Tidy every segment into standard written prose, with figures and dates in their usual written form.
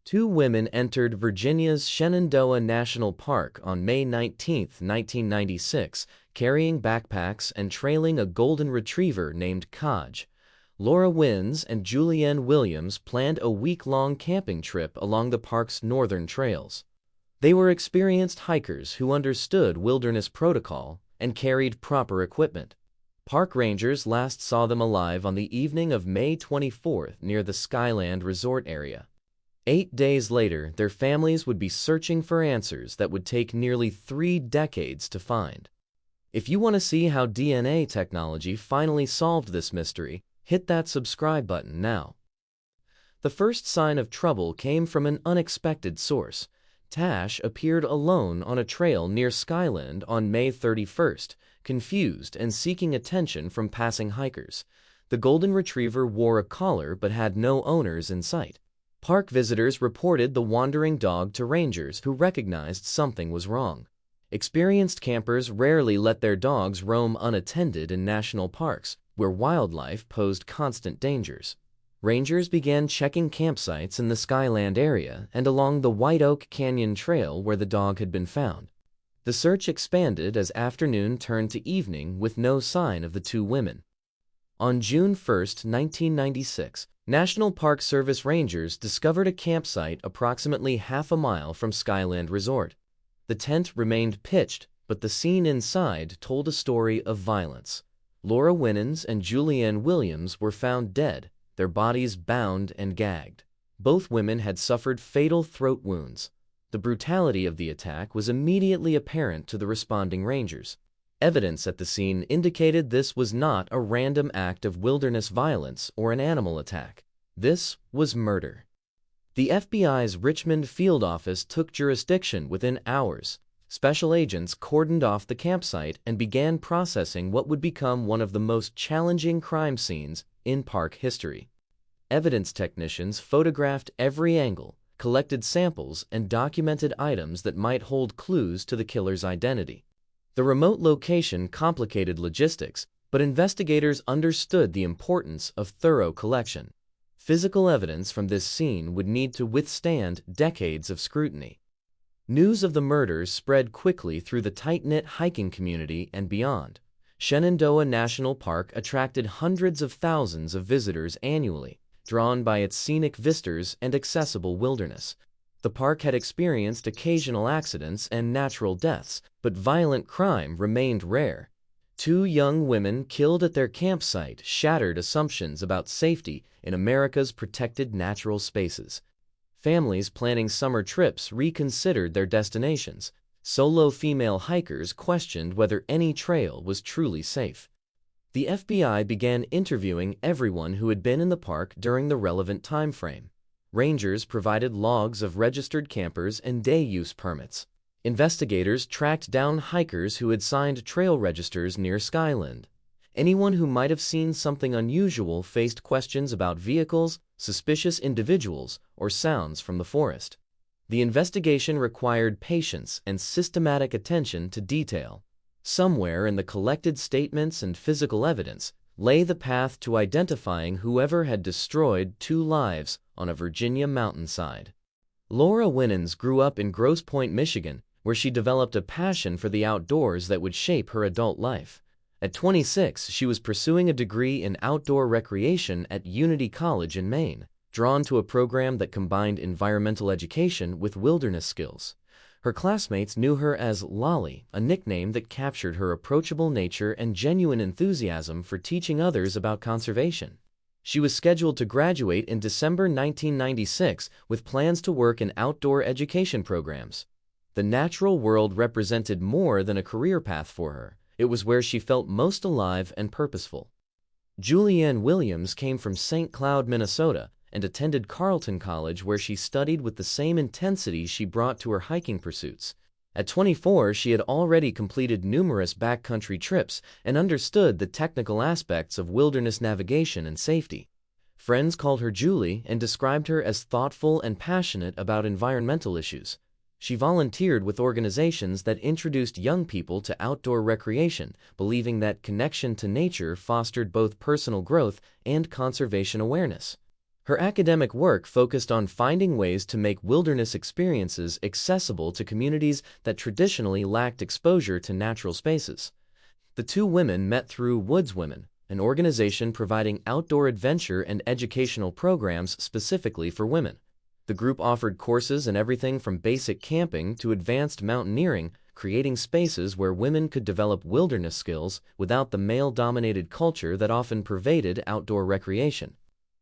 Two women entered Virginia's Shenandoah National Park on May 19, 1996, carrying backpacks and trailing a golden retriever named Kaj. Laura Winans and Julianne Williams planned a week-long camping trip along the park's northern trails. They were experienced hikers who understood wilderness protocol and carried proper equipment. Park rangers last saw them alive on the evening of May 24 near the Skyland Resort area. 8 days later, their families would be searching for answers that would take nearly 3 decades to find. If you want to see how DNA technology finally solved this mystery, hit that subscribe button now. The first sign of trouble came from an unexpected source. Tash appeared alone on a trail near Skyland on May 31st, confused and seeking attention from passing hikers. The golden retriever wore a collar but had no owners in sight. Park visitors reported the wandering dog to rangers who recognized something was wrong. Experienced campers rarely let their dogs roam unattended in national parks, where wildlife posed constant dangers. Rangers began checking campsites in the Skyland area and along the White Oak Canyon Trail where the dog had been found. The search expanded as afternoon turned to evening with no sign of the two women. On June 1, 1996, National Park Service rangers discovered a campsite approximately half a mile from Skyland Resort. The tent remained pitched, but the scene inside told a story of violence. Laura Winans and Julianne Williams were found dead, their bodies bound and gagged. Both women had suffered fatal throat wounds. The brutality of the attack was immediately apparent to the responding rangers. Evidence at the scene indicated this was not a random act of wilderness violence or an animal attack. This was murder. The FBI's Richmond field office took jurisdiction within hours. Special agents cordoned off the campsite and began processing what would become one of the most challenging crime scenes in park history. Evidence technicians photographed every angle, collected samples, and documented items that might hold clues to the killer's identity. The remote location complicated logistics, but investigators understood the importance of thorough collection. Physical evidence from this scene would need to withstand decades of scrutiny. News of the murders spread quickly through the tight-knit hiking community and beyond. Shenandoah National Park attracted hundreds of thousands of visitors annually, drawn by its scenic vistas and accessible wilderness. The park had experienced occasional accidents and natural deaths, but violent crime remained rare. 2 young women killed at their campsite shattered assumptions about safety in America's protected natural spaces. Families planning summer trips reconsidered their destinations. Solo female hikers questioned whether any trail was truly safe. The FBI began interviewing everyone who had been in the park during the relevant time frame. Rangers provided logs of registered campers and day-use permits. Investigators tracked down hikers who had signed trail registers near Skyland. Anyone who might have seen something unusual faced questions about vehicles, suspicious individuals, or sounds from the forest. The investigation required patience and systematic attention to detail. Somewhere in the collected statements and physical evidence lay the path to identifying whoever had destroyed 2 lives on a Virginia mountainside. Laura Winans grew up in Grosse Pointe, Michigan, where she developed a passion for the outdoors that would shape her adult life. At 26, she was pursuing a degree in outdoor recreation at Unity College in Maine, drawn to a program that combined environmental education with wilderness skills. Her classmates knew her as Lollie, a nickname that captured her approachable nature and genuine enthusiasm for teaching others about conservation. She was scheduled to graduate in December 1996 with plans to work in outdoor education programs. The natural world represented more than a career path for her. It was where she felt most alive and purposeful. Julianne Williams came from St. Cloud, Minnesota, and attended Carleton College, where she studied with the same intensity she brought to her hiking pursuits. At 24, she had already completed numerous backcountry trips and understood the technical aspects of wilderness navigation and safety. Friends called her Julie and described her as thoughtful and passionate about environmental issues. She volunteered with organizations that introduced young people to outdoor recreation, believing that connection to nature fostered both personal growth and conservation awareness. Her academic work focused on finding ways to make wilderness experiences accessible to communities that traditionally lacked exposure to natural spaces. The two women met through Woods Women, an organization providing outdoor adventure and educational programs specifically for women. The group offered courses in everything from basic camping to advanced mountaineering, creating spaces where women could develop wilderness skills without the male-dominated culture that often pervaded outdoor recreation.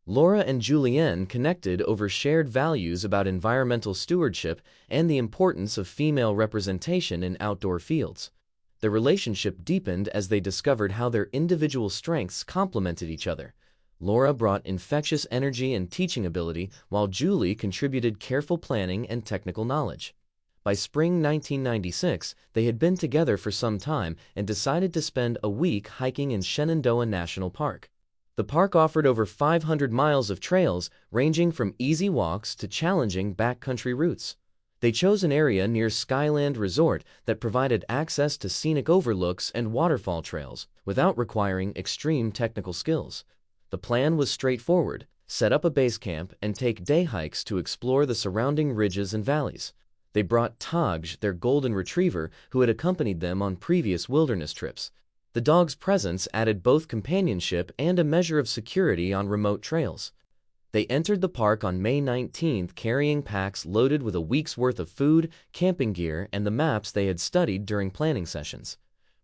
Laura and Julianne connected over shared values about environmental stewardship and the importance of female representation in outdoor fields. Their relationship deepened as they discovered how their individual strengths complemented each other. Laura brought infectious energy and teaching ability, while Julie contributed careful planning and technical knowledge. By spring 1996, they had been together for some time and decided to spend a week hiking in Shenandoah National Park. The park offered over 500 miles of trails, ranging from easy walks to challenging backcountry routes. They chose an area near Skyland Resort that provided access to scenic overlooks and waterfall trails without requiring extreme technical skills. The plan was straightforward: set up a base camp and take day hikes to explore the surrounding ridges and valleys. They brought Taj, their golden retriever, who had accompanied them on previous wilderness trips. The dog's presence added both companionship and a measure of security on remote trails. They entered the park on May 19th carrying packs loaded with a week's worth of food, camping gear, and the maps they had studied during planning sessions.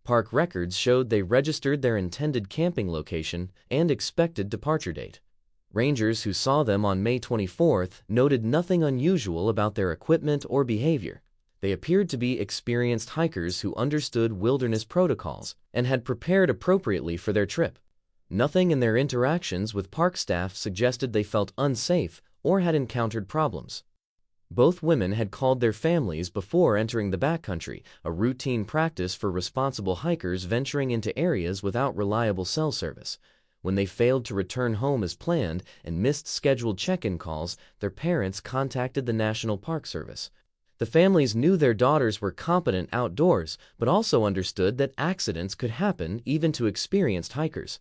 Park records showed they registered their intended camping location and expected departure date. Rangers who saw them on May 24th noted nothing unusual about their equipment or behavior. They appeared to be experienced hikers who understood wilderness protocols and had prepared appropriately for their trip. Nothing in their interactions with park staff suggested they felt unsafe or had encountered problems. Both women had called their families before entering the backcountry, a routine practice for responsible hikers venturing into areas without reliable cell service. When they failed to return home as planned and missed scheduled check-in calls, their parents contacted the National Park Service. The families knew their daughters were competent outdoors, but also understood that accidents could happen even to experienced hikers.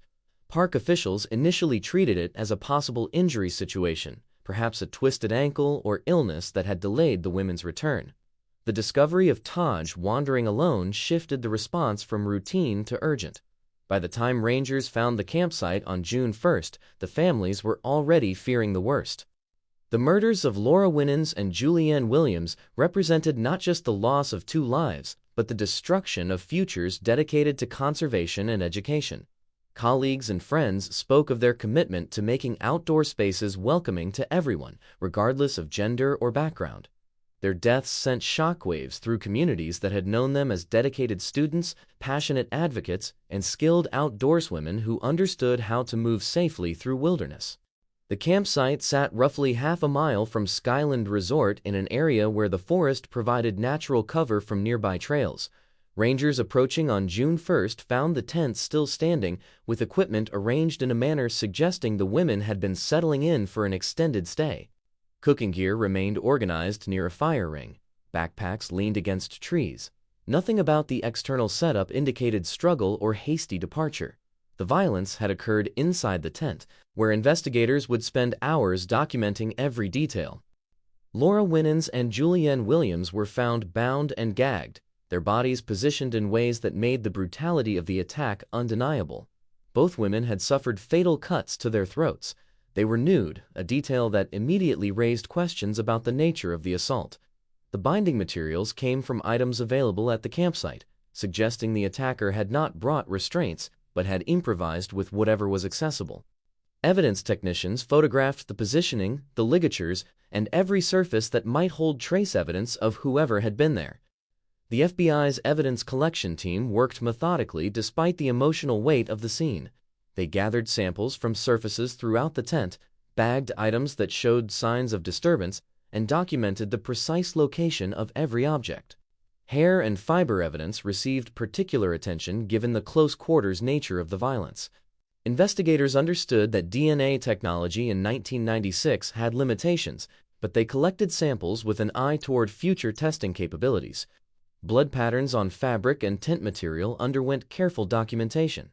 Park officials initially treated it as a possible injury situation, perhaps a twisted ankle or illness that had delayed the women's return. The discovery of Taj wandering alone shifted the response from routine to urgent. By the time rangers found the campsite on June 1st, the families were already fearing the worst. The murders of Laura Winans and Julianne Williams represented not just the loss of two lives, but the destruction of futures dedicated to conservation and education. Colleagues and friends spoke of their commitment to making outdoor spaces welcoming to everyone, regardless of gender or background. Their deaths sent shockwaves through communities that had known them as dedicated students, passionate advocates, and skilled outdoorswomen who understood how to move safely through wilderness. The campsite sat roughly half a mile from Skyland Resort in an area where the forest provided natural cover from nearby trails. Rangers approaching on June 1st found the tents still standing, with equipment arranged in a manner suggesting the women had been settling in for an extended stay. Cooking gear remained organized near a fire ring. Backpacks leaned against trees. Nothing about the external setup indicated struggle or hasty departure. The violence had occurred inside the tent, where investigators would spend hours documenting every detail. Laura Winans and Julianne Williams were found bound and gagged, their bodies positioned in ways that made the brutality of the attack undeniable. Both women had suffered fatal cuts to their throats. They were nude, a detail that immediately raised questions about the nature of the assault. The binding materials came from items available at the campsite, suggesting the attacker had not brought restraints, but had improvised with whatever was accessible. Evidence technicians photographed the positioning, the ligatures, and every surface that might hold trace evidence of whoever had been there. The FBI's evidence collection team worked methodically despite the emotional weight of the scene. They gathered samples from surfaces throughout the tent, bagged items that showed signs of disturbance, and documented the precise location of every object. Hair and fiber evidence received particular attention given the close-quarters nature of the violence. Investigators understood that DNA technology in 1996 had limitations, but they collected samples with an eye toward future testing capabilities. Blood patterns on fabric and tent material underwent careful documentation.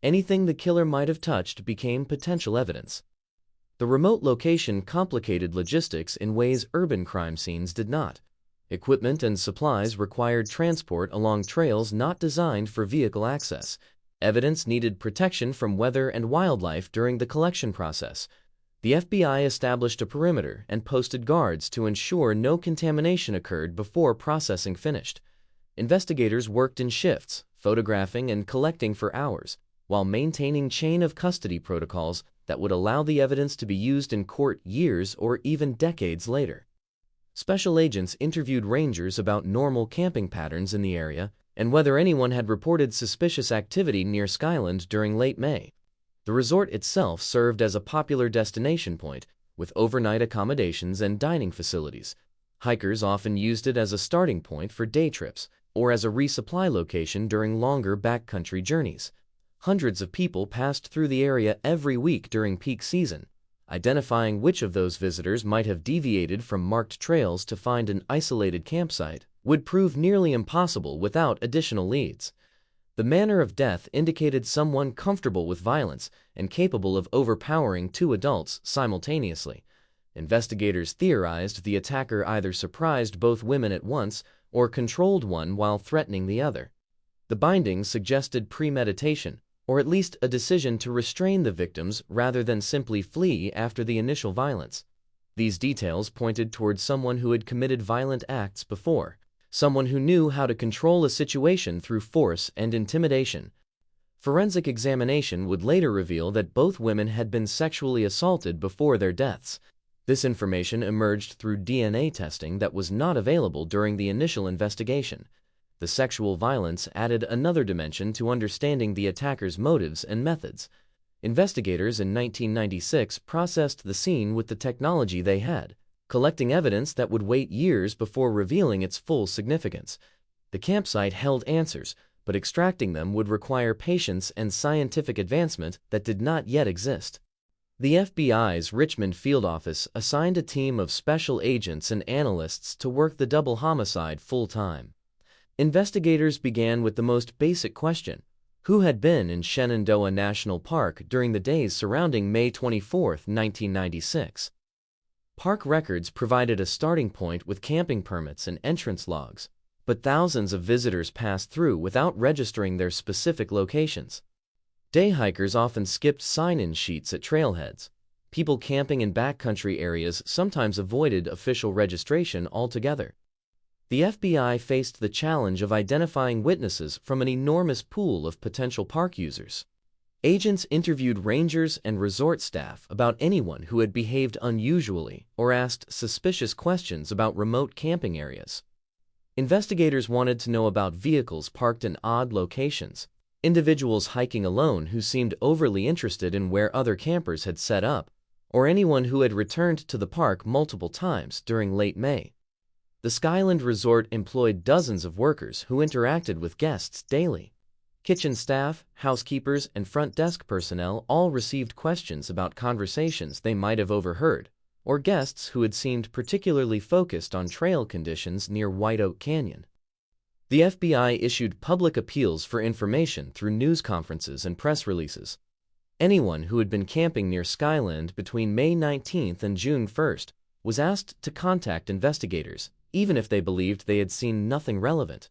Anything the killer might have touched became potential evidence. The remote location complicated logistics in ways urban crime scenes did not. Equipment and supplies required transport along trails not designed for vehicle access. Evidence needed protection from weather and wildlife during the collection process. The FBI established a perimeter and posted guards to ensure no contamination occurred before processing finished. Investigators worked in shifts, photographing and collecting for hours, while maintaining chain of custody protocols that would allow the evidence to be used in court years or even decades later. Special agents interviewed rangers about normal camping patterns in the area and whether anyone had reported suspicious activity near Skyland during late May. The resort itself served as a popular destination point, with overnight accommodations and dining facilities. Hikers often used it as a starting point for day trips or as a resupply location during longer backcountry journeys. Hundreds of people passed through the area every week during peak season. Identifying which of those visitors might have deviated from marked trails to find an isolated campsite would prove nearly impossible without additional leads. The manner of death indicated someone comfortable with violence and capable of overpowering two adults simultaneously. Investigators theorized the attacker either surprised both women at once or controlled one while threatening the other. The bindings suggested premeditation, or at least a decision to restrain the victims rather than simply flee after the initial violence. These details pointed toward someone who had committed violent acts before, someone who knew how to control a situation through force and intimidation. Forensic examination would later reveal that both women had been sexually assaulted before their deaths. This information emerged through DNA testing that was not available during the initial investigation. The sexual violence added another dimension to understanding the attacker's motives and methods. Investigators in 1996 processed the scene with the technology they had, collecting evidence that would wait years before revealing its full significance. The campsite held answers, but extracting them would require patience and scientific advancement that did not yet exist. The FBI's Richmond field office assigned a team of special agents and analysts to work the double homicide full-time. Investigators began with the most basic question: who had been in Shenandoah National Park during the days surrounding May 24, 1996? Park records provided a starting point with camping permits and entrance logs, but thousands of visitors passed through without registering their specific locations. Day hikers often skipped sign-in sheets at trailheads. People camping in backcountry areas sometimes avoided official registration altogether. The FBI faced the challenge of identifying witnesses from an enormous pool of potential park users. Agents interviewed rangers and resort staff about anyone who had behaved unusually or asked suspicious questions about remote camping areas. Investigators wanted to know about vehicles parked in odd locations, individuals hiking alone who seemed overly interested in where other campers had set up, or anyone who had returned to the park multiple times during late May. The Skyland Resort employed dozens of workers who interacted with guests daily. Kitchen staff, housekeepers, and front desk personnel all received questions about conversations they might have overheard, or guests who had seemed particularly focused on trail conditions near White Oak Canyon. The FBI issued public appeals for information through news conferences and press releases. Anyone who had been camping near Skyland between May 19th and June 1st was asked to contact investigators, even if they believed they had seen nothing relevant.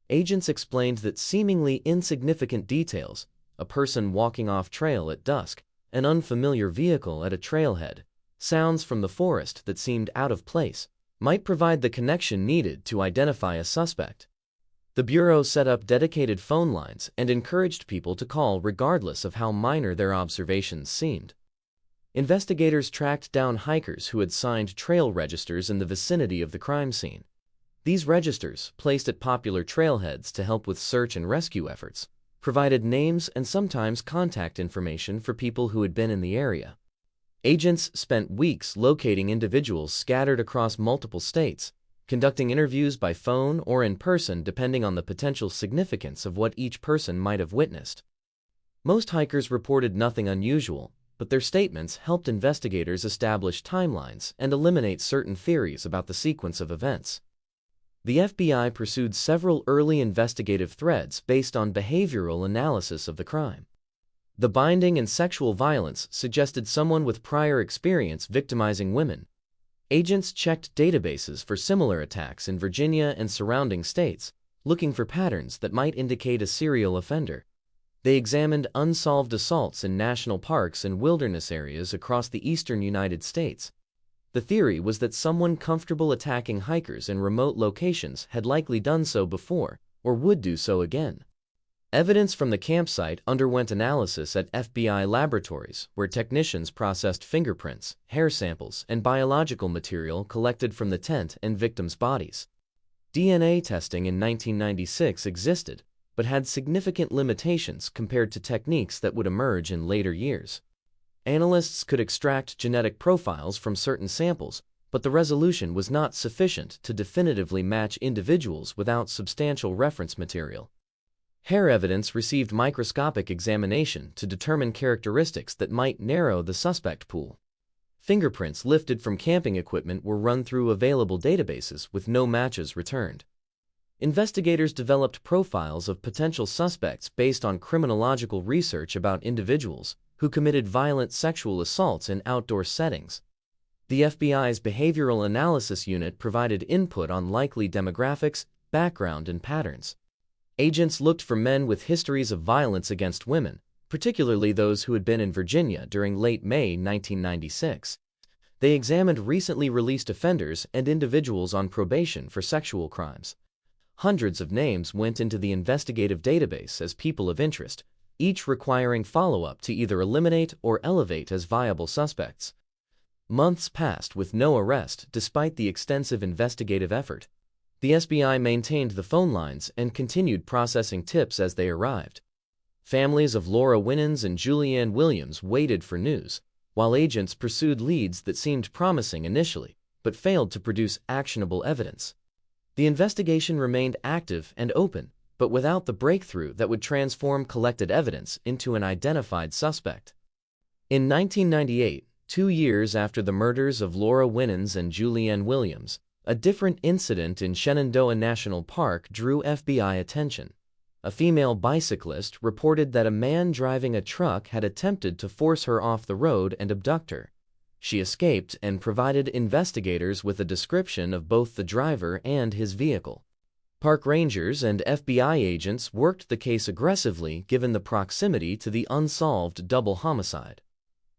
Agents explained that seemingly insignificant details, a person walking off trail at dusk, an unfamiliar vehicle at a trailhead, sounds from the forest that seemed out of place, might provide the connection needed to identify a suspect. The Bureau set up dedicated phone lines and encouraged people to call regardless of how minor their observations seemed. Investigators tracked down hikers who had signed trail registers in the vicinity of the crime scene. These registers, placed at popular trailheads to help with search and rescue efforts, provided names and sometimes contact information for people who had been in the area. Agents spent weeks locating individuals scattered across multiple states, conducting interviews by phone or in person depending on the potential significance of what each person might have witnessed. Most hikers reported nothing unusual, but their statements helped investigators establish timelines and eliminate certain theories about the sequence of events. The FBI pursued several early investigative threads based on behavioral analysis of the crime. The binding and sexual violence suggested someone with prior experience victimizing women. Agents checked databases for similar attacks in Virginia and surrounding states, looking for patterns that might indicate a serial offender. They examined unsolved assaults in national parks and wilderness areas across the eastern United States. The theory was that someone comfortable attacking hikers in remote locations had likely done so before, or would do so again. Evidence from the campsite underwent analysis at FBI laboratories, where technicians processed fingerprints, hair samples, and biological material collected from the tent and victims' bodies. DNA testing in 1996 existed, but had significant limitations compared to techniques that would emerge in later years. Analysts could extract genetic profiles from certain samples, but the resolution was not sufficient to definitively match individuals without substantial reference material. Hair evidence received microscopic examination to determine characteristics that might narrow the suspect pool. Fingerprints lifted from camping equipment were run through available databases with no matches returned. Investigators developed profiles of potential suspects based on criminological research about individuals who committed violent sexual assaults in outdoor settings. The FBI's Behavioral Analysis Unit provided input on likely demographics, background, and patterns. Agents looked for men with histories of violence against women, particularly those who had been in Virginia during late May 1996. They examined recently released offenders and individuals on probation for sexual crimes. Hundreds of names went into the investigative database as people of interest, each requiring follow-up to either eliminate or elevate as viable suspects. Months passed with no arrest despite the extensive investigative effort. The FBI maintained the phone lines and continued processing tips as they arrived. Families of Laura Winans and Julianne Williams waited for news, while agents pursued leads that seemed promising initially, but failed to produce actionable evidence. The investigation remained active and open, but without the breakthrough that would transform collected evidence into an identified suspect. In 1998, 2 years after the murders of Laura Winans and Julianne Williams, a different incident in Shenandoah National Park drew FBI attention. A female bicyclist reported that a man driving a truck had attempted to force her off the road and abduct her. She escaped and provided investigators with a description of both the driver and his vehicle. Park rangers and FBI agents worked the case aggressively given the proximity to the unsolved double homicide.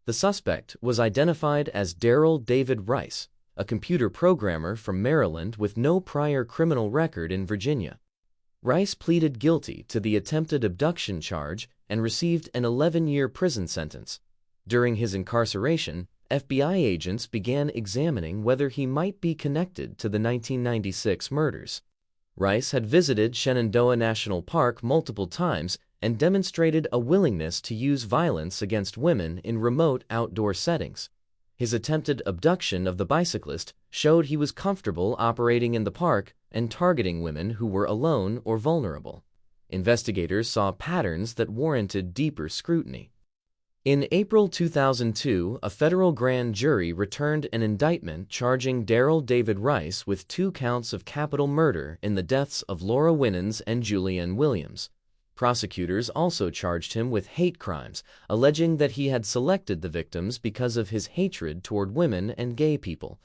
The suspect was identified as Darrell David Rice, a computer programmer from Maryland with no prior criminal record in Virginia. Rice pleaded guilty to the attempted abduction charge and received an 11-year prison sentence. During his incarceration, FBI agents began examining whether he might be connected to the 1996 murders. Rice had visited Shenandoah National Park multiple times and demonstrated a willingness to use violence against women in remote outdoor settings. His attempted abduction of the bicyclist showed he was comfortable operating in the park and targeting women who were alone or vulnerable. Investigators saw patterns that warranted deeper scrutiny. In April 2002, a federal grand jury returned an indictment charging Darrell David Rice with 2 counts of capital murder in the deaths of Laura Winans and Julianne Williams. Prosecutors also charged him with hate crimes, alleging that he had selected the victims because of his hatred toward women and gay people.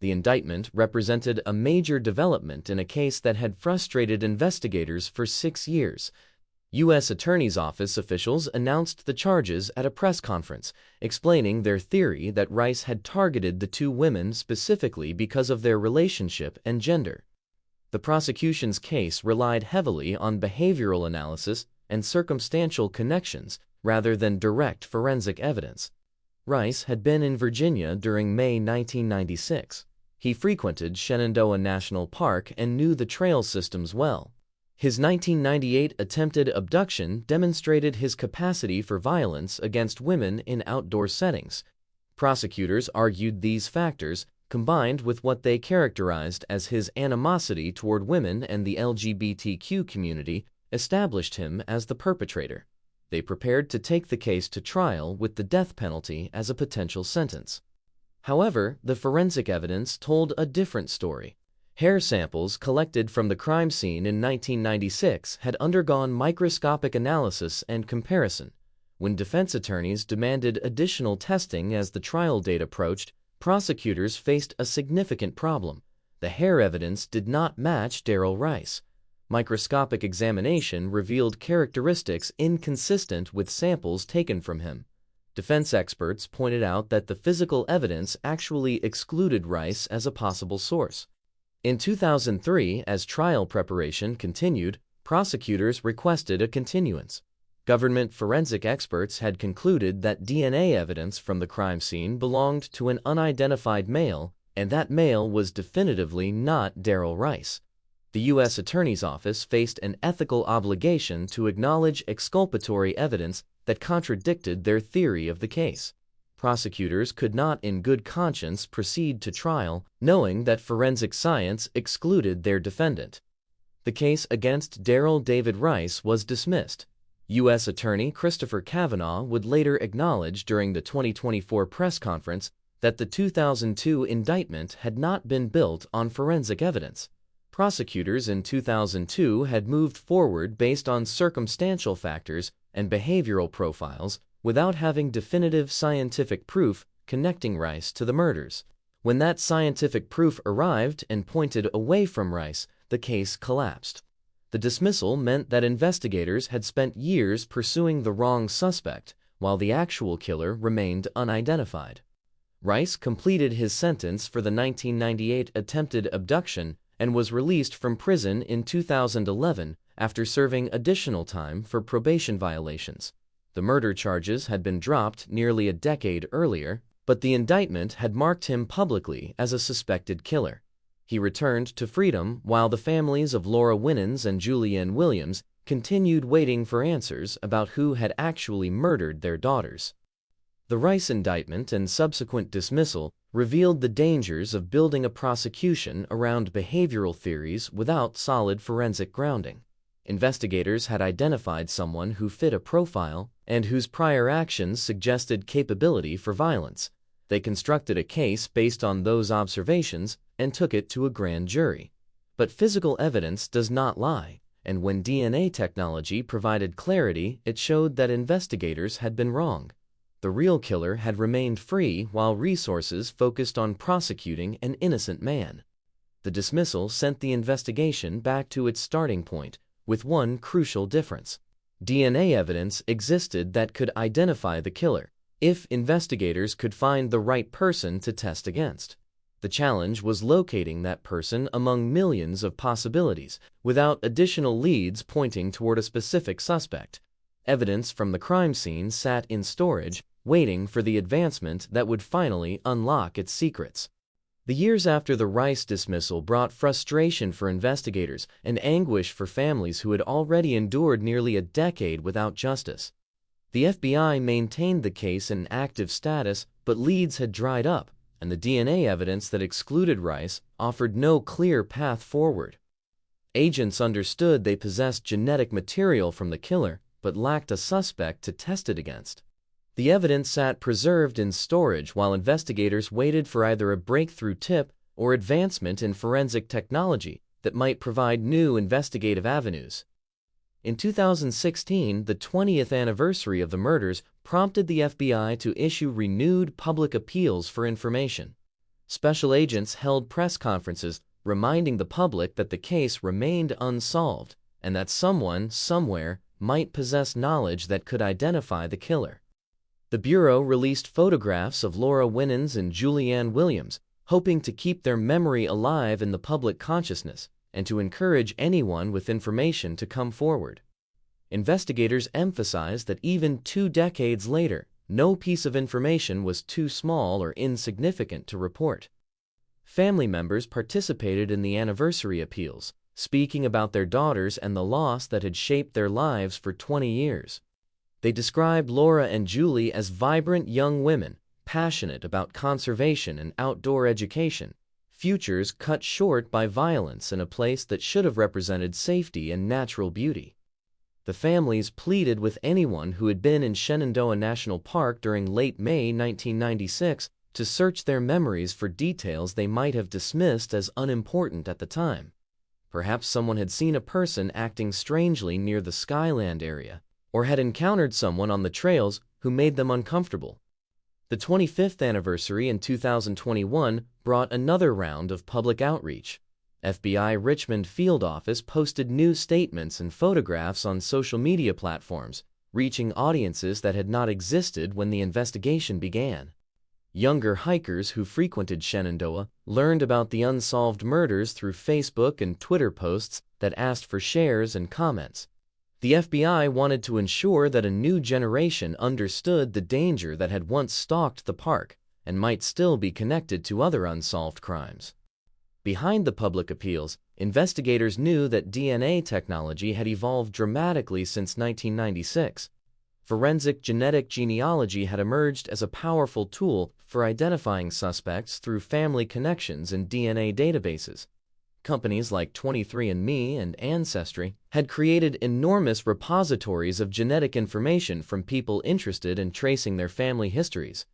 The indictment represented a major development in a case that had frustrated investigators for 6 years. U.S. Attorney's Office officials announced the charges at a press conference, explaining their theory that Rice had targeted the 2 women specifically because of their relationship and gender. The prosecution's case relied heavily on behavioral analysis and circumstantial connections rather than direct forensic evidence. Rice had been in Virginia during May 1996. He frequented Shenandoah National Park and knew the trail systems well. His 1998 attempted abduction demonstrated his capacity for violence against women in outdoor settings. Prosecutors argued these factors, combined with what they characterized as his animosity toward women and the LGBTQ community, established him as the perpetrator. They prepared to take the case to trial with the death penalty as a potential sentence. However, the forensic evidence told a different story. Hair samples collected from the crime scene in 1996 had undergone microscopic analysis and comparison. When defense attorneys demanded additional testing as the trial date approached, prosecutors faced a significant problem. The hair evidence did not match Darrell Rice. Microscopic examination revealed characteristics inconsistent with samples taken from him. Defense experts pointed out that the physical evidence actually excluded Rice as a possible source. In 2003, as trial preparation continued, prosecutors requested a continuance. Government forensic experts had concluded that DNA evidence from the crime scene belonged to an unidentified male, and that male was definitively not Darrell Rice. The U.S. Attorney's Office faced an ethical obligation to acknowledge exculpatory evidence that contradicted their theory of the case. Prosecutors could not in good conscience proceed to trial, knowing that forensic science excluded their defendant. The case against Darrell David Rice was dismissed. U.S. Attorney Christopher Kavanaugh would later acknowledge during the 2024 press conference that the 2002 indictment had not been built on forensic evidence. Prosecutors in 2002 had moved forward based on circumstantial factors and behavioral profiles without having definitive scientific proof connecting Rice to the murders. When that scientific proof arrived and pointed away from Rice, the case collapsed. The dismissal meant that investigators had spent years pursuing the wrong suspect, while the actual killer remained unidentified. Rice completed his sentence for the 1998 attempted abduction and was released from prison in 2011 after serving additional time for probation violations. The murder charges had been dropped nearly a decade earlier, but the indictment had marked him publicly as a suspected killer. He returned to freedom while the families of Laura Winans and Julianne Williams continued waiting for answers about who had actually murdered their daughters. The Rice indictment and subsequent dismissal revealed the dangers of building a prosecution around behavioral theories without solid forensic grounding. Investigators had identified someone who fit a profile and whose prior actions suggested capability for violence. They constructed a case based on those observations and took it to a grand jury. But physical evidence does not lie, and when DNA technology provided clarity, it showed that investigators had been wrong. The real killer had remained free while resources focused on prosecuting an innocent man. The dismissal sent the investigation back to its starting point, with one crucial difference. DNA evidence existed that could identify the killer, if investigators could find the right person to test against. The challenge was locating that person among millions of possibilities, without additional leads pointing toward a specific suspect. Evidence from the crime scene sat in storage, waiting for the advancement that would finally unlock its secrets. The years after the Rice dismissal brought frustration for investigators and anguish for families who had already endured nearly a decade without justice. The FBI maintained the case in active status, but leads had dried up, and the DNA evidence that excluded Rice offered no clear path forward. Agents understood they possessed genetic material from the killer, but lacked a suspect to test it against. The evidence sat preserved in storage while investigators waited for either a breakthrough tip or advancement in forensic technology that might provide new investigative avenues. In 2016, the 20th anniversary of the murders prompted the FBI to issue renewed public appeals for information. Special agents held press conferences reminding the public that the case remained unsolved and that someone, somewhere, might possess knowledge that could identify the killer. The Bureau released photographs of Laura Winans and Julianne Williams, hoping to keep their memory alive in the public consciousness and to encourage anyone with information to come forward. Investigators emphasized that even 2 decades later, no piece of information was too small or insignificant to report. Family members participated in the anniversary appeals, speaking about their daughters and the loss that had shaped their lives for 20 years. They described Laura and Julie as vibrant young women, passionate about conservation and outdoor education, futures cut short by violence in a place that should have represented safety and natural beauty. The families pleaded with anyone who had been in Shenandoah National Park during late May 1996 to search their memories for details they might have dismissed as unimportant at the time. Perhaps someone had seen a person acting strangely near the Skyland area, or had encountered someone on the trails who made them uncomfortable. The 25th anniversary in 2021 brought another round of public outreach. FBI Richmond Field Office posted new statements and photographs on social media platforms, reaching audiences that had not existed when the investigation began. Younger hikers who frequented Shenandoah learned about the unsolved murders through Facebook and Twitter posts that asked for shares and comments. The FBI wanted to ensure that a new generation understood the danger that had once stalked the park and might still be connected to other unsolved crimes. Behind the public appeals, investigators knew that DNA technology had evolved dramatically since 1996. Forensic genetic genealogy had emerged as a powerful tool for identifying suspects through family connections and DNA databases. Companies like 23andMe and Ancestry had created enormous repositories of genetic information from people interested in tracing their family histories.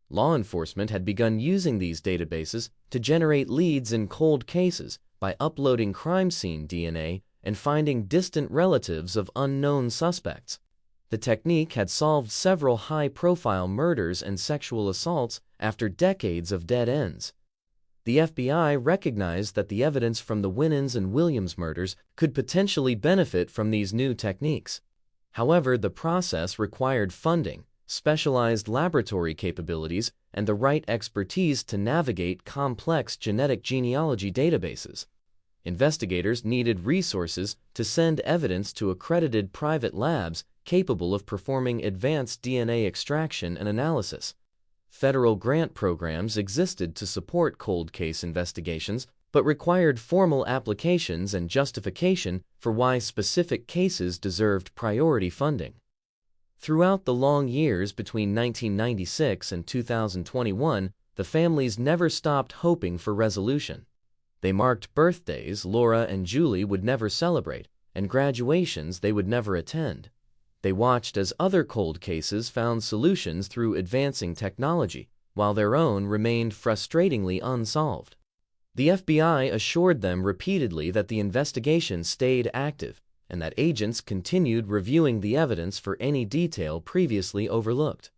Law enforcement had begun using these databases to generate leads in cold cases by uploading crime scene DNA and finding distant relatives of unknown suspects. The technique had solved several high-profile murders and sexual assaults after decades of dead ends. The FBI recognized that the evidence from the Winans and Williams murders could potentially benefit from these new techniques. However, the process required funding, specialized laboratory capabilities, and the right expertise to navigate complex genetic genealogy databases. Investigators needed resources to send evidence to accredited private labs capable of performing advanced DNA extraction and analysis. Federal grant programs existed to support cold case investigations, but required formal applications and justification for why specific cases deserved priority funding. Throughout the long years between 1996 and 2021, the families never stopped hoping for resolution. They marked birthdays Laura and Julie would never celebrate, and graduations they would never attend. They watched as other cold cases found solutions through advancing technology, while their own remained frustratingly unsolved. The FBI assured them repeatedly that the investigation stayed active, and that agents continued reviewing the evidence for any detail previously overlooked.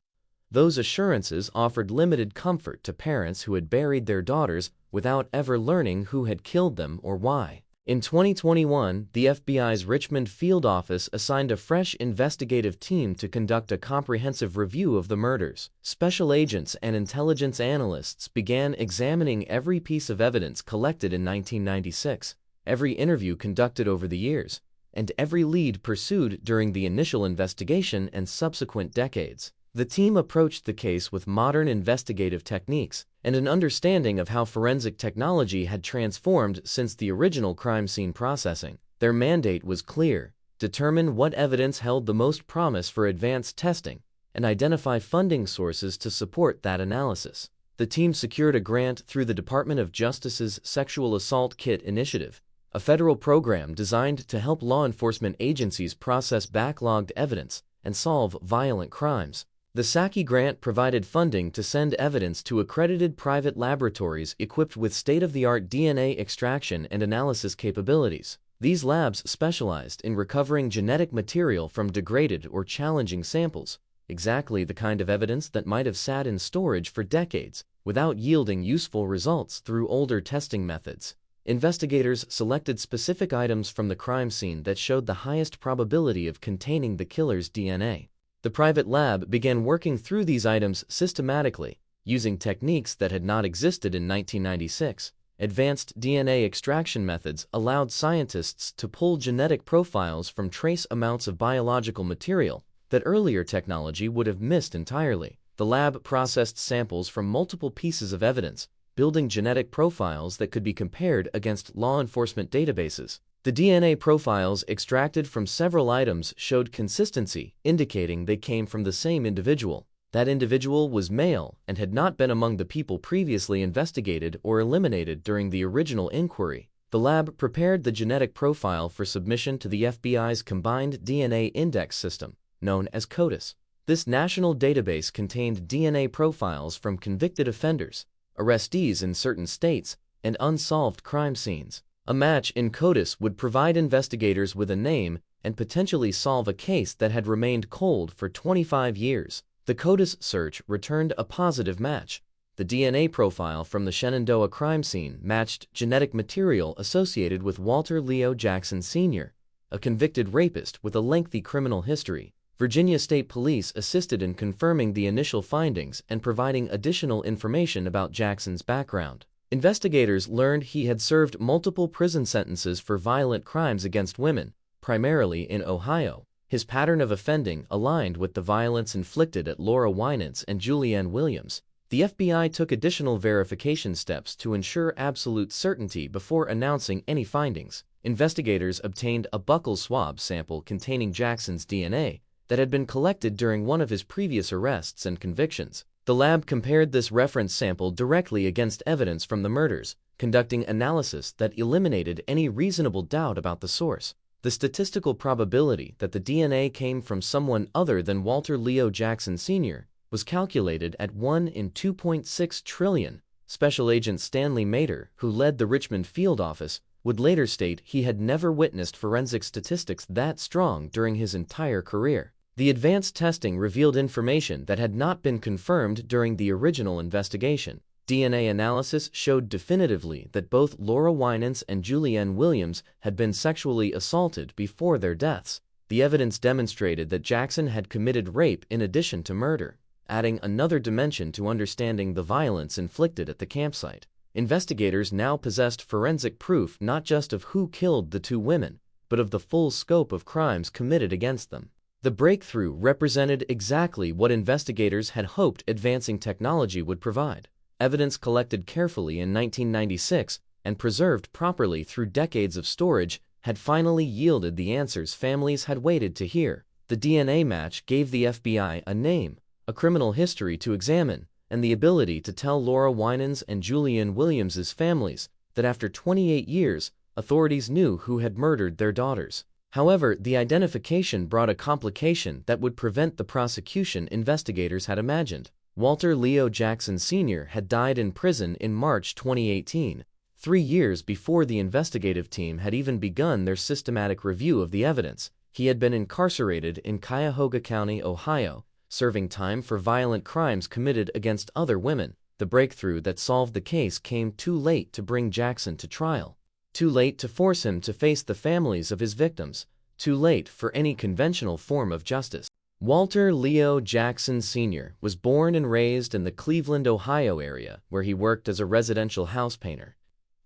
Those assurances offered limited comfort to parents who had buried their daughters without ever learning who had killed them or why. In 2021, the FBI's Richmond Field Office assigned a fresh investigative team to conduct a comprehensive review of the murders. Special agents and intelligence analysts began examining every piece of evidence collected in 1996, every interview conducted over the years, and every lead pursued during the initial investigation and subsequent decades. The team approached the case with modern investigative techniques and an understanding of how forensic technology had transformed since the original crime scene processing. Their mandate was clear: determine what evidence held the most promise for advanced testing and identify funding sources to support that analysis. The team secured a grant through the Department of Justice's Sexual Assault Kit Initiative, a federal program designed to help law enforcement agencies process backlogged evidence and solve violent crimes. The SAKI grant provided funding to send evidence to accredited private laboratories equipped with state-of-the-art DNA extraction and analysis capabilities. These labs specialized in recovering genetic material from degraded or challenging samples, exactly the kind of evidence that might have sat in storage for decades without yielding useful results through older testing methods. Investigators selected specific items from the crime scene that showed the highest probability of containing the killer's DNA. The private lab began working through these items systematically, using techniques that had not existed in 1996. Advanced DNA extraction methods allowed scientists to pull genetic profiles from trace amounts of biological material that earlier technology would have missed entirely. The lab processed samples from multiple pieces of evidence, building genetic profiles that could be compared against law enforcement databases. The DNA profiles extracted from several items showed consistency, indicating they came from the same individual. That individual was male and had not been among the people previously investigated or eliminated during the original inquiry. The lab prepared the genetic profile for submission to the FBI's Combined DNA Index System, known as CODIS. This national database contained DNA profiles from convicted offenders, arrestees in certain states, and unsolved crime scenes. A match in CODIS would provide investigators with a name and potentially solve a case that had remained cold for 25 years. The CODIS search returned a positive match. The DNA profile from the Shenandoah crime scene matched genetic material associated with Walter Leo Jackson Sr., a convicted rapist with a lengthy criminal history. Virginia State Police assisted in confirming the initial findings and providing additional information about Jackson's background. Investigators learned he had served multiple prison sentences for violent crimes against women, primarily in Ohio. His pattern of offending aligned with the violence inflicted at Winans and Julianne Williams. The FBI took additional verification steps to ensure absolute certainty before announcing any findings. Investigators obtained a buccal swab sample containing Jackson's DNA that had been collected during one of his previous arrests and convictions. The lab compared this reference sample directly against evidence from the murders, conducting analysis that eliminated any reasonable doubt about the source. The statistical probability that the DNA came from someone other than Walter Leo Jackson Sr. was calculated at 1 in 2.6 trillion. Special Agent Stanley Mader, who led the Richmond field office, would later state he had never witnessed forensic statistics that strong during his entire career. The advanced testing revealed information that had not been confirmed during the original investigation. DNA analysis showed definitively that both Winans and Julianne Williams had been sexually assaulted before their deaths. The evidence demonstrated that Jackson had committed rape in addition to murder, adding another dimension to understanding the violence inflicted at the campsite. Investigators now possessed forensic proof not just of who killed the two women, but of the full scope of crimes committed against them. The breakthrough represented exactly what investigators had hoped advancing technology would provide. Evidence collected carefully in 1996 and preserved properly through decades of storage had finally yielded the answers families had waited to hear. The DNA match gave the FBI a name, a criminal history to examine, and the ability to tell Winans and Julianne Williams's families that after 28 years, authorities knew who had murdered their daughters. However, the identification brought a complication that would prevent the prosecution investigators had imagined. Walter Leo Jackson Sr. had died in prison in March 2018, 3 years before the investigative team had even begun their systematic review of the evidence. He had been incarcerated in Cuyahoga County, Ohio, serving time for violent crimes committed against other women. The breakthrough that solved the case came too late to bring Jackson to trial. Too late to force him to face the families of his victims. Too late for any conventional form of justice. Walter Leo Jackson Sr. was born and raised in the Cleveland, Ohio area, where he worked as a residential house painter.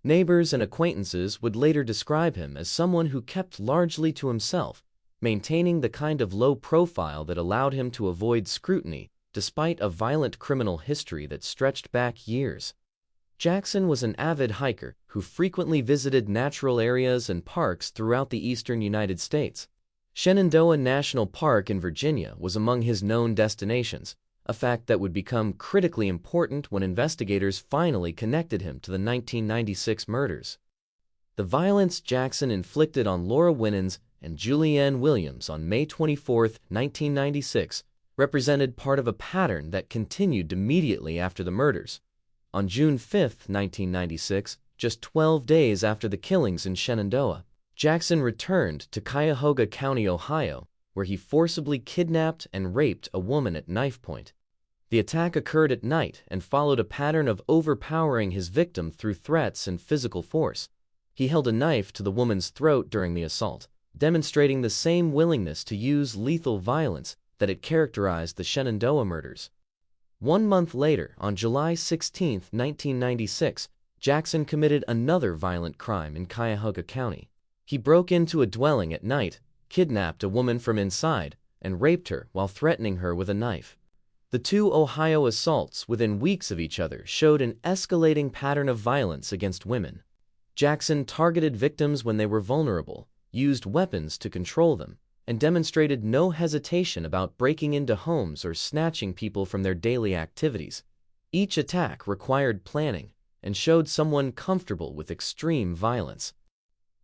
Neighbors and acquaintances would later describe him as someone who kept largely to himself, maintaining the kind of low profile that allowed him to avoid scrutiny, despite a violent criminal history that stretched back years. Jackson was an avid hiker who frequently visited natural areas and parks throughout the eastern United States. Shenandoah National Park in Virginia was among his known destinations, a fact that would become critically important when investigators finally connected him to the 1996 murders. The violence Jackson inflicted on Winans and Julianne Williams on May 24, 1996, represented part of a pattern that continued immediately after the murders. On June 5, 1996, just 12 days after the killings in Shenandoah, Jackson returned to Cuyahoga County, Ohio, where he forcibly kidnapped and raped a woman at knife point. The attack occurred at night and followed a pattern of overpowering his victim through threats and physical force. He held a knife to the woman's throat during the assault, demonstrating the same willingness to use lethal violence that had characterized the Shenandoah murders. 1 month later, on July 16, 1996, Jackson committed another violent crime in Cuyahoga County. He broke into a dwelling at night, kidnapped a woman from inside, and raped her while threatening her with a knife. The two Ohio assaults within weeks of each other showed an escalating pattern of violence against women. Jackson targeted victims when they were vulnerable, used weapons to control them, and demonstrated no hesitation about breaking into homes or snatching people from their daily activities. Each attack required planning and showed someone comfortable with extreme violence.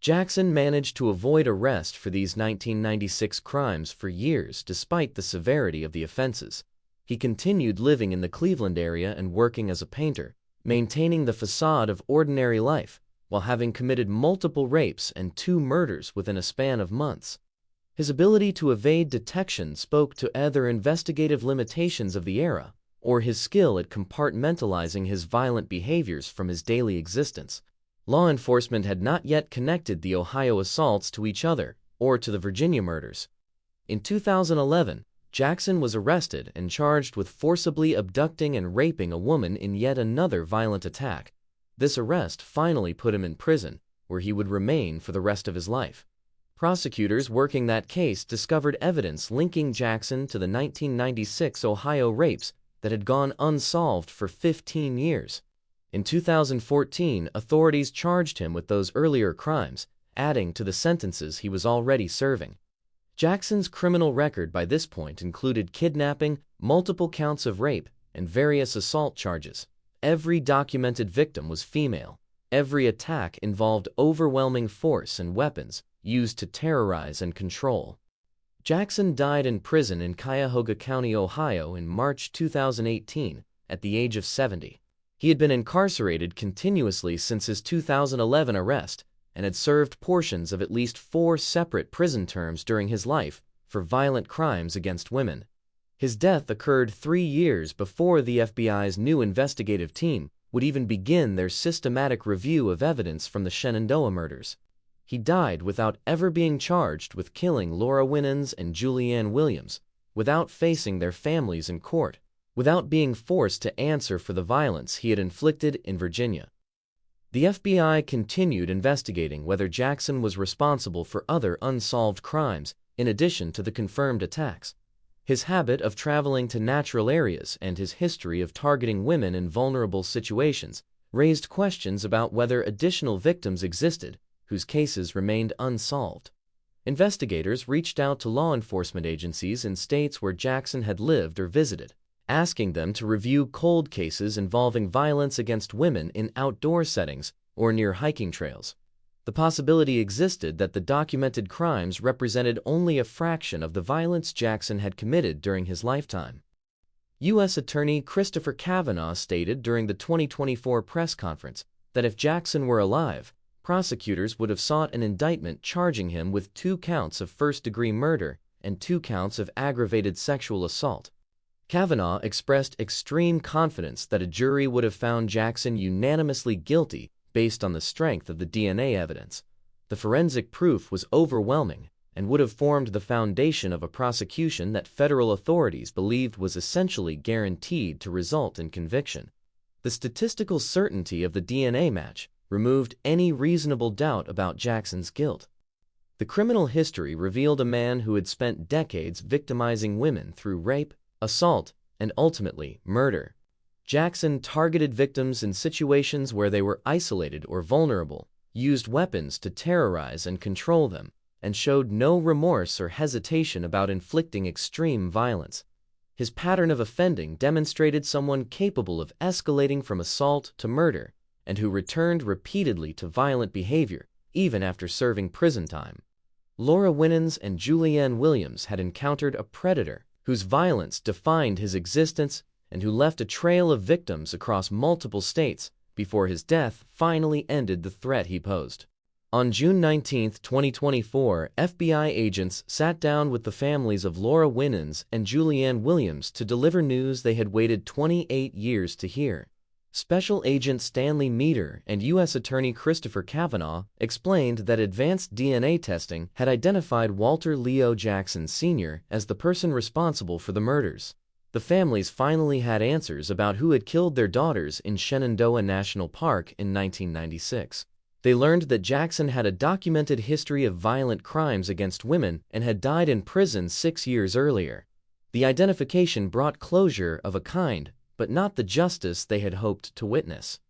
Jackson managed to avoid arrest for these 1996 crimes for years despite the severity of the offenses. He continued living in the Cleveland area and working as a painter, maintaining the facade of ordinary life, while having committed multiple rapes and 2 murders within a span of months. His ability to evade detection spoke to either investigative limitations of the era or his skill at compartmentalizing his violent behaviors from his daily existence. Law enforcement had not yet connected the Ohio assaults to each other or to the Virginia murders. In 2011, Jackson was arrested and charged with forcibly abducting and raping a woman in yet another violent attack. This arrest finally put him in prison, where he would remain for the rest of his life. Prosecutors working that case discovered evidence linking Jackson to the 1996 Ohio rapes that had gone unsolved for 15 years. In 2014, authorities charged him with those earlier crimes, adding to the sentences he was already serving. Jackson's criminal record by this point included kidnapping, multiple counts of rape, and various assault charges. Every documented victim was female. Every attack involved overwhelming force and weapons used to terrorize and control. Jackson died in prison in Cuyahoga County, Ohio in March 2018 at the age of 70. He had been incarcerated continuously since his 2011 arrest and had served portions of at least 4 separate prison terms during his life for violent crimes against women. His death occurred 3 years before the FBI's new investigative team would even begin their systematic review of evidence from the Shenandoah murders. He died without ever being charged with killing Laura Winans and Julianne Williams, without facing their families in court, without being forced to answer for the violence he had inflicted in Virginia. The FBI continued investigating whether Jackson was responsible for other unsolved crimes in addition to the confirmed attacks. His habit of traveling to natural areas and his history of targeting women in vulnerable situations raised questions about whether additional victims existed whose cases remained unsolved. Investigators reached out to law enforcement agencies in states where Jackson had lived or visited, asking them to review cold cases involving violence against women in outdoor settings or near hiking trails. The possibility existed that the documented crimes represented only a fraction of the violence Jackson had committed during his lifetime. U.S. Attorney Christopher Kavanaugh stated during the 2024 press conference that if Jackson were alive, prosecutors would have sought an indictment charging him with 2 counts of first-degree murder and 2 counts of aggravated sexual assault. Kavanaugh expressed extreme confidence that a jury would have found Jackson unanimously guilty based on the strength of the DNA evidence. The forensic proof was overwhelming and would have formed the foundation of a prosecution that federal authorities believed was essentially guaranteed to result in conviction. The statistical certainty of the DNA match removed any reasonable doubt about Jackson's guilt. The criminal history revealed a man who had spent decades victimizing women through rape, assault, and ultimately murder. Jackson targeted victims in situations where they were isolated or vulnerable, used weapons to terrorize and control them, and showed no remorse or hesitation about inflicting extreme violence. His pattern of offending demonstrated someone capable of escalating from assault to murder, and who returned repeatedly to violent behavior, even after serving prison time. Laura Winans and Julianne Williams had encountered a predator whose violence defined his existence and who left a trail of victims across multiple states before his death finally ended the threat he posed. On June 19, 2024, FBI agents sat down with the families of Laura Winans and Julianne Williams to deliver news they had waited 28 years to hear. Special Agent Stanley Meter and U.S. Attorney Christopher Kavanaugh explained that advanced DNA testing had identified Walter Leo Jackson Sr. as the person responsible for the murders. The families finally had answers about who had killed their daughters in Shenandoah National Park in 1996. They learned that Jackson had a documented history of violent crimes against women and had died in prison 6 years earlier. The identification brought closure of a kind, but not the justice they had hoped to witness.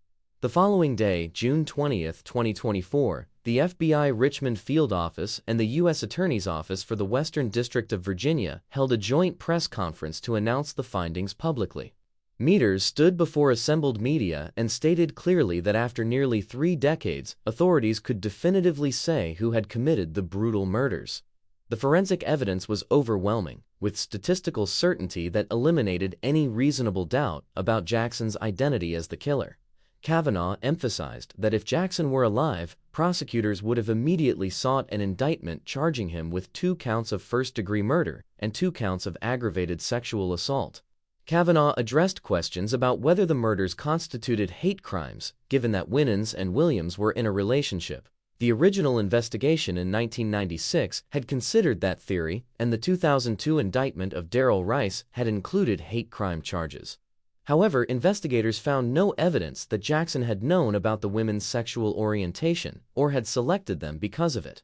The following day, June 20, 2024, the FBI Richmond Field Office and the U.S. Attorney's Office for the Western District of Virginia held a joint press conference to announce the findings publicly. Meters stood before assembled media and stated clearly that after nearly 3 decades, authorities could definitively say who had committed the brutal murders. The forensic evidence was overwhelming, with statistical certainty that eliminated any reasonable doubt about Jackson's identity as the killer. Kavanaugh emphasized that if Jackson were alive, prosecutors would have immediately sought an indictment charging him with 2 counts of first-degree murder and 2 counts of aggravated sexual assault. Kavanaugh addressed questions about whether the murders constituted hate crimes, given that Winans and Williams were in a relationship. The original investigation in 1996 had considered that theory, and the 2002 indictment of Darrell Rice had included hate crime charges. However, investigators found no evidence that Jackson had known about the women's sexual orientation or had selected them because of it.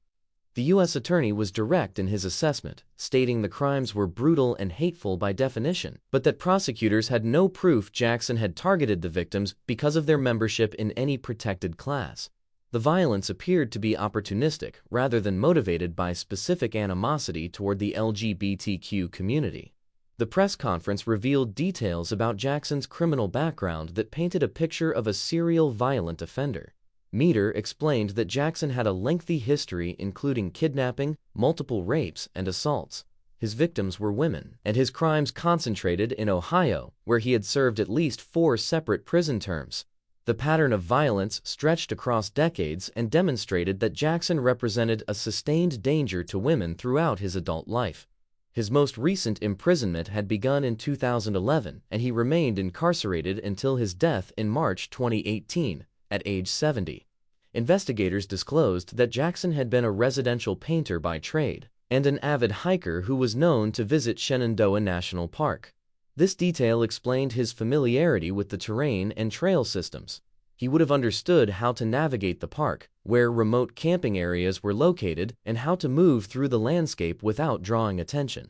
The U.S. Attorney was direct in his assessment, stating the crimes were brutal and hateful by definition, but that prosecutors had no proof Jackson had targeted the victims because of their membership in any protected class. The violence appeared to be opportunistic rather than motivated by specific animosity toward the LGBTQ community. The press conference revealed details about Jackson's criminal background that painted a picture of a serial violent offender. Meter explained that Jackson had a lengthy history including kidnapping, multiple rapes, and assaults. His victims were women, and his crimes concentrated in Ohio, where he had served at least 4 separate prison terms. The pattern of violence stretched across decades and demonstrated that Jackson represented a sustained danger to women throughout his adult life. His most recent imprisonment had begun in 2011, and he remained incarcerated until his death in March 2018, at age 70. Investigators disclosed that Jackson had been a residential painter by trade and an avid hiker who was known to visit Shenandoah National Park. This detail explained his familiarity with the terrain and trail systems. He would have understood how to navigate the park, where remote camping areas were located, and how to move through the landscape without drawing attention.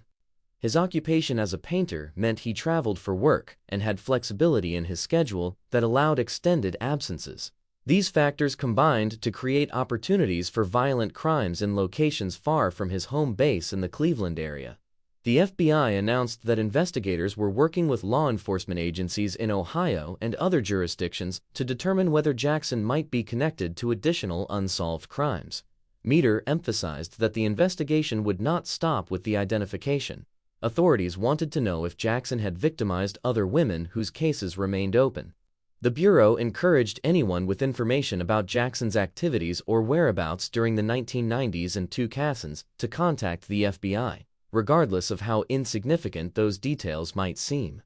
His occupation as a painter meant he traveled for work and had flexibility in his schedule that allowed extended absences. These factors combined to create opportunities for violent crimes in locations far from his home base in the Cleveland area. The FBI announced that investigators were working with law enforcement agencies in Ohio and other jurisdictions to determine whether Jackson might be connected to additional unsolved crimes. Meter emphasized that the investigation would not stop with the identification. Authorities wanted to know if Jackson had victimized other women whose cases remained open. The Bureau encouraged anyone with information about Jackson's activities or whereabouts during the 1990s and 2000s to contact the FBI, regardless of how insignificant those details might seem.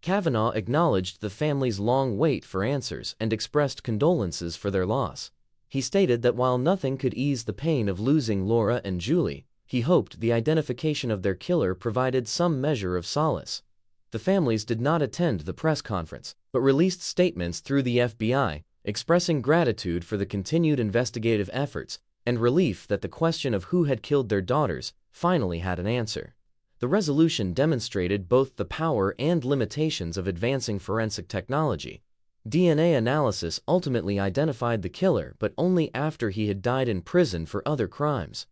Kavanaugh acknowledged the family's long wait for answers and expressed condolences for their loss. He stated that while nothing could ease the pain of losing Laura and Julie, he hoped the identification of their killer provided some measure of solace. The families did not attend the press conference, but released statements through the FBI, expressing gratitude for the continued investigative efforts and relief that the question of who had killed their daughters finally had an answer. The resolution demonstrated both the power and limitations of advancing forensic technology. DNA analysis ultimately identified the killer, but only after he had died in prison for other crimes.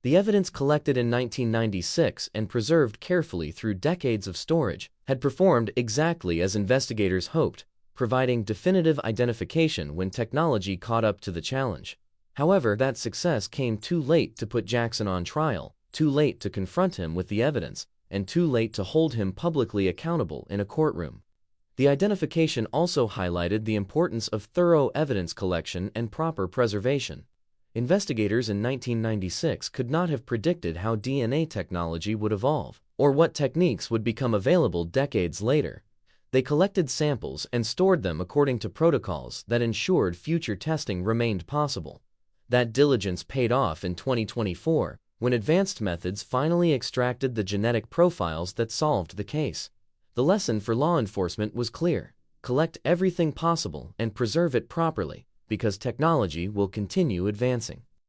The evidence collected in 1996 and preserved carefully through decades of storage had performed exactly as investigators hoped, providing definitive identification when technology caught up to the challenge. However, that success came too late to put Jackson on trial, too late to confront him with the evidence, and too late to hold him publicly accountable in a courtroom. The identification also highlighted the importance of thorough evidence collection and proper preservation. Investigators in 1996 could not have predicted how DNA technology would evolve, or what techniques would become available decades later. They collected samples and stored them according to protocols that ensured future testing remained possible. That diligence paid off in 2024, when advanced methods finally extracted the genetic profiles that solved the case. The lesson for law enforcement was clear: collect everything possible and preserve it properly, because technology will continue advancing.